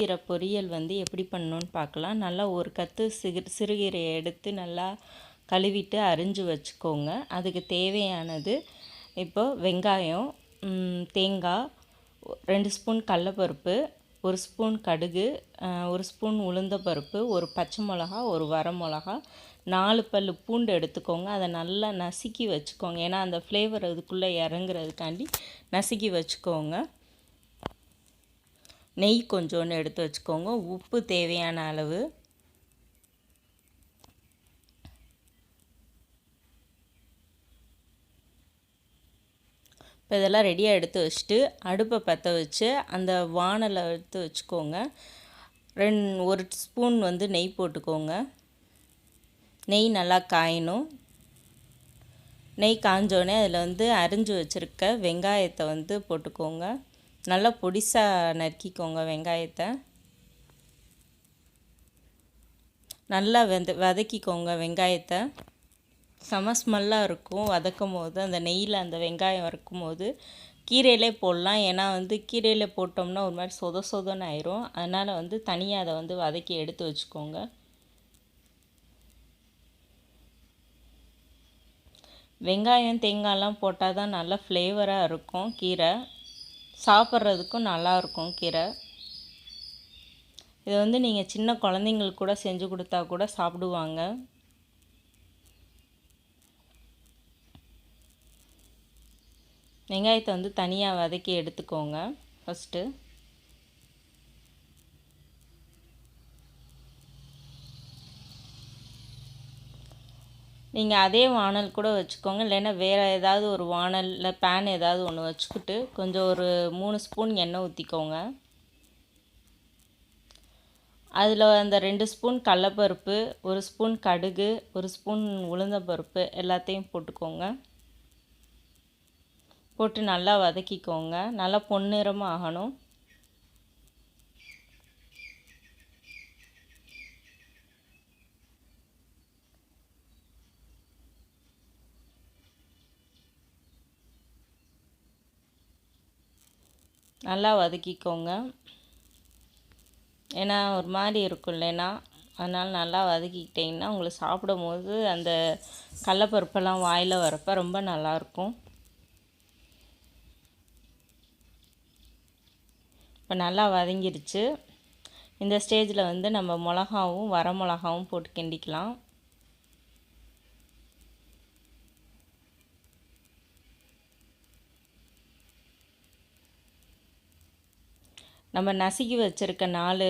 சிறுகீரை பொரியல் வந்து எப்படி பண்ணணுன்னு பார்க்கலாம். நல்லா ஒரு கத்து சிறுகீரையை எடுத்து நல்லா கழுவிட்டு அரிஞ்சு வச்சுக்கோங்க. அதுக்கு தேவையானது இப்போ வெங்காயம், தேங்காய், 2 ஸ்பூன் கடலப்பருப்பு, 1 ஸ்பூன் கடுகு, 1 ஸ்பூன் உளுந்தப்பருப்பு, ஒரு பச்சை மிளகா, ஒரு வரமிளகா, 4 பல் பூண்டு எடுத்துக்கோங்க. அதை நல்லா நசுக்கி வச்சுக்கோங்க. ஏன்னா அந்த ஃப்ளேவர் அதுக்குள்ளே இறங்குறதுக்காண்டி நசுக்கி வச்சுக்கோங்க. நெய் கொஞ்சோன்னு எடுத்து வச்சுக்கோங்க. உப்பு தேவையான அளவு. இப்போ இதெல்லாம் ரெடியாக எடுத்து வச்சுட்டு அடுப்பை பற்ற வச்சு அந்த வானலை எடுத்து வச்சுக்கோங்க. 1 ஸ்பூன் வந்து நெய் போட்டுக்கோங்க. நெய் நல்லா காயணும். நெய் காஞ்சோடனே அதில் வந்து அரிஞ்சு வச்சுருக்க வெங்காயத்தை வந்து போட்டுக்கோங்க. நல்லா பொடிசாக நறுக்கிக்கோங்க வெங்காயத்தை. நல்லா வதக்கிக்கோங்க வெங்காயத்தை. செம ஸ்மெல்லாக இருக்கும் வதக்கும் போது. அந்த நெய்யில் அந்த வெங்காயம் வறுக்கும் போது கீரையிலே போடலாம். ஏன்னா வந்து கீரையில் போட்டோம்னா ஒரு மாதிரி சொதன்னு ஆயிரும். அதனால் வந்து தனியாக அதை வந்து வதக்கி எடுத்து வச்சுக்கோங்க. வெங்காயம் தேங்காயெலாம் போட்டால் தான் நல்லா ஃப்ளேவராக இருக்கும். கீரை சாப்பிட்றதுக்கும் நல்லாயிருக்கும். கீரை இதை வந்து நீங்கள் சின்ன குழந்தைங்களுக்கு கூட செஞ்சு கொடுத்தா கூட சாப்பிடுவாங்க. வெங்காயத்தை வந்து தனியாக வதக்கி எடுத்துக்கோங்க ஃபஸ்ட்டு. நீங்கள் அதே வானல் கூட வச்சுக்கோங்க. இல்லைன்னா வேறு ஏதாவது ஒரு வானல் இல்லை பேன் ஏதாவது ஒன்று வச்சுக்கிட்டு கொஞ்சம் ஒரு 3 ஸ்பூன் எண்ணெய் ஊற்றிக்கோங்க. அதில் அந்த 2 ஸ்பூன் கடலப்பருப்பு, 1 ஸ்பூன் கடுகு, 1 ஸ்பூன் உளுந்தப்பருப்பு எல்லாத்தையும் போட்டுக்கோங்க. போட்டு நல்லா வதக்கிக்கோங்க. நல்லா பொன்னிறமாக ஆகணும். நல்லா வதக்கிக்கோங்க. ஏன்னா ஒரு மாதிரி இருக்கும் இல்லைன்னா, அதனால் நல்லா வதக்கிக்கிட்டிங்கன்னா உங்களுக்கு சாப்பிடும் போது அந்த கடலப்பருப்பெல்லாம் வாயில் வரப்போ ரொம்ப நல்லாயிருக்கும். இப்போ நல்லா வதங்கிருச்சு. இந்த ஸ்டேஜில் வந்து நம்ம மிளகாவும் வரமிளகாவும் போட்டு கிண்டிக்கலாம். நம்ம நசுக்கி வச்சுருக்க 4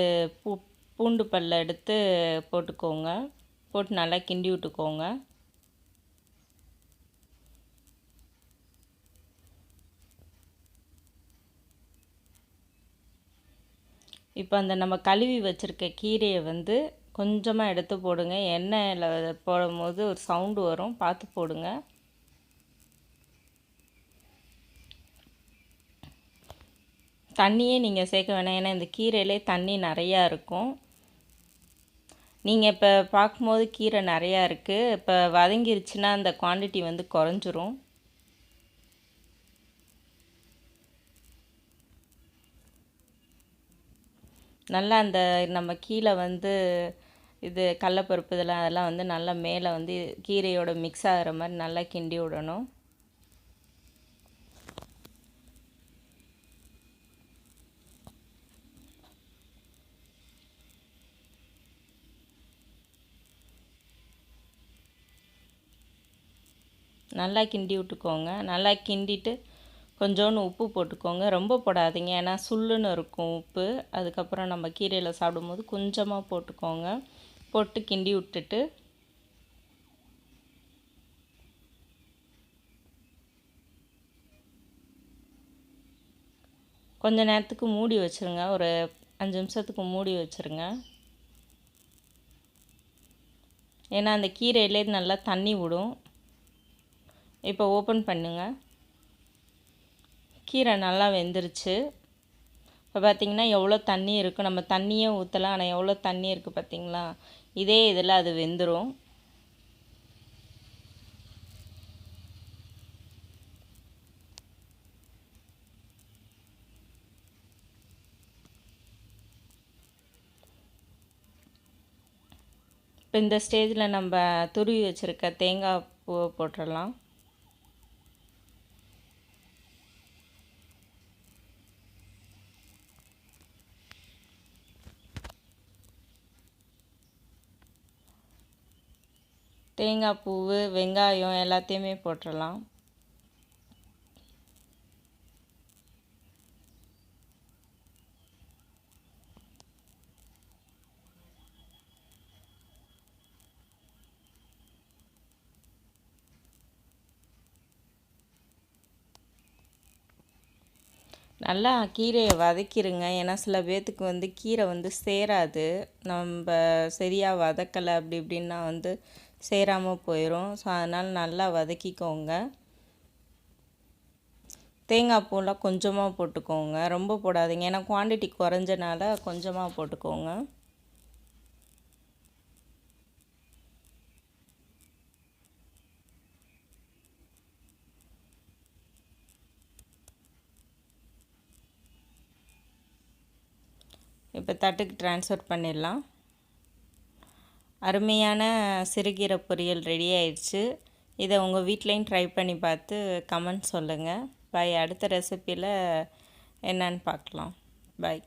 பூண்டு பல்லை எடுத்து போட்டுக்கோங்க. போட்டு நல்லா கிண்டி விட்டுக்கோங்க. இப்போ அந்த நம்ம கழுவி வச்சுருக்க கீரையை வந்து கொஞ்சமாக எடுத்து போடுங்க. எண்ணெயில் போடும்போது ஒரு சவுண்டு வரும், பார்த்து போடுங்க. தண்ணியே நீங்கள் சேர்க்க வேணாம். ஏன்னா இந்த கீரையிலே தண்ணி நிறையா இருக்கும். நீங்கள் இப்போ பார்க்கும்போது கீரை நிறையா இருக்குது. இப்போ வதங்கிருச்சுன்னா அந்த குவான்டிட்டி வந்து குறைஞ்சிரும். நல்லா அந்த நம்ம கீழே வந்து இது கடலப்பருப்பு அதெல்லாம் வந்து நல்லா மேலே வந்து கீரையோட மிக்ஸ் ஆகிற மாதிரி நல்லா கிண்டி விடணும். நல்லா கிண்டி விட்டுக்கோங்க. நல்லா கிண்டிட்டு கொஞ்சோண்டு உப்பு போட்டுக்கோங்க. ரொம்ப போடாதீங்க, ஏன்னா சுள்ளுன்னு இருக்கும் உப்பு. அதுக்கப்புறம் நம்ம கீரையில் சாப்பிடும்போது கொஞ்சமாக போட்டுக்கோங்க. போட்டு கிண்டி விட்டுட்டு கொஞ்ச நேரத்துக்கு மூடி வச்சுருங்க. ஒரு 5 நிமிஷத்துக்கு மூடி வச்சுருங்க. ஏன்னா அந்த கீரையிலே நல்லா தண்ணி விடும். இப்போ ஓப்பன் பண்ணுங்கள். கீரை நல்லா வெந்துருச்சு. இப்போ பார்த்திங்கன்னா எவ்வளோ தண்ணி இருக்குது. நம்ம தண்ணியே ஊற்றலாம், ஆனால் எவ்வளோ தண்ணி இருக்குது பார்த்திங்களா. இதே இதில் அது வெந்துடும். இப்போ இந்த ஸ்டேஜில் நம்ம துருவி வச்சுருக்க தேங்காய் பூவை போட்டுடலாம். தேங்காய் பூவு, வெங்காயம் எல்லாத்தையுமே போட்டுடலாம். நல்லா கீரையை வதக்கிடுங்க. ஏன்னா சில பேர்த்துக்கு வந்து கீரை வந்து சேராது. நம்ம சரியாக வதக்கலை அப்படி இப்படின்னா வந்து சேராமல் போயிடும். ஸோ அதனால் நல்லா வதக்கிக்கோங்க. தேங்காய் பூலாம் கொஞ்சமாக போட்டுக்கோங்க, ரொம்ப போடாதீங்க. ஏன்னா குவான்டிட்டி குறைஞ்சனால கொஞ்சமாக போட்டுக்கோங்க. இப்போ தட்டுக்கு ட்ரான்ஸ்ஃபர் பண்ணிடலாம். அருமையான சிறுகீரை பொரியல் ரெடி ஆயிடுச்சு. இதை உங்கள் வீட்லேயும் ட்ரை பண்ணி பார்த்து கமெண்ட் சொல்லுங்கள். பாய். அடுத்த ரெசிப்பியில் என்னன்னு பார்க்கலாம். பாய்.